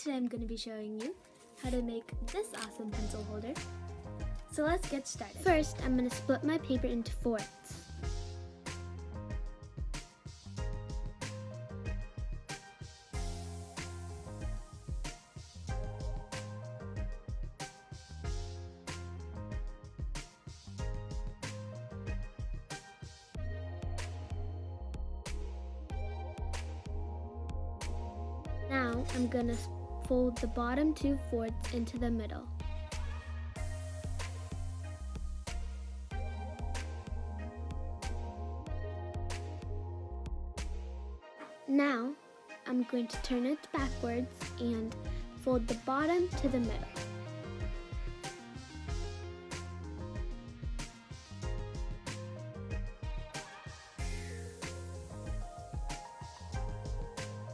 Today I'm going to be showing you how to make this awesome pencil holder. So let's get started. First, I'm going to split my paper into fourths. Now I'm going to fold the bottom 2/4 into the middle. Now I'm going to turn it backwards and fold the bottom to the middle.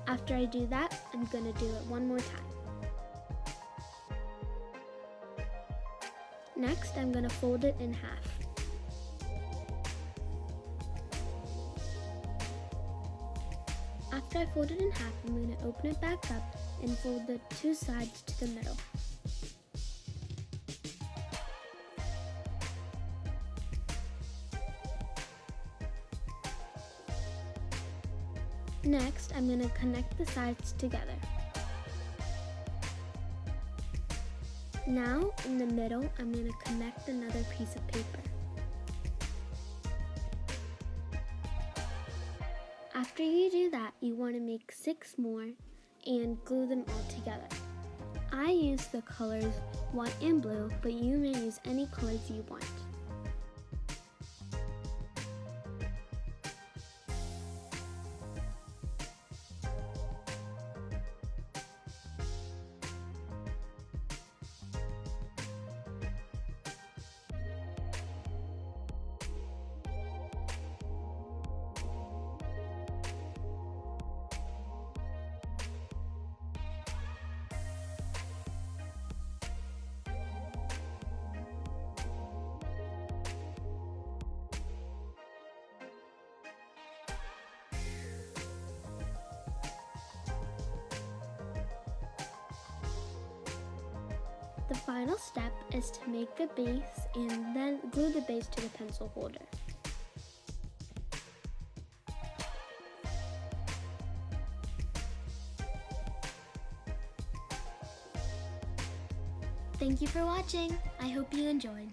After I do that, I'm going to do it one more time. Next, I'm going to fold it in half. After I fold it in half, I'm going to open it back up and fold the two sides to the middle. Next, I'm going to connect the sides together. Now, in the middle, I'm going to connect another piece of paper. After you do that, you want to make 6 more and glue them all together. I use the colors white and blue, but you may use any colors you want. The final step is to make the base and then glue the base to the pencil holder. Thank you for watching. I hope you enjoyed.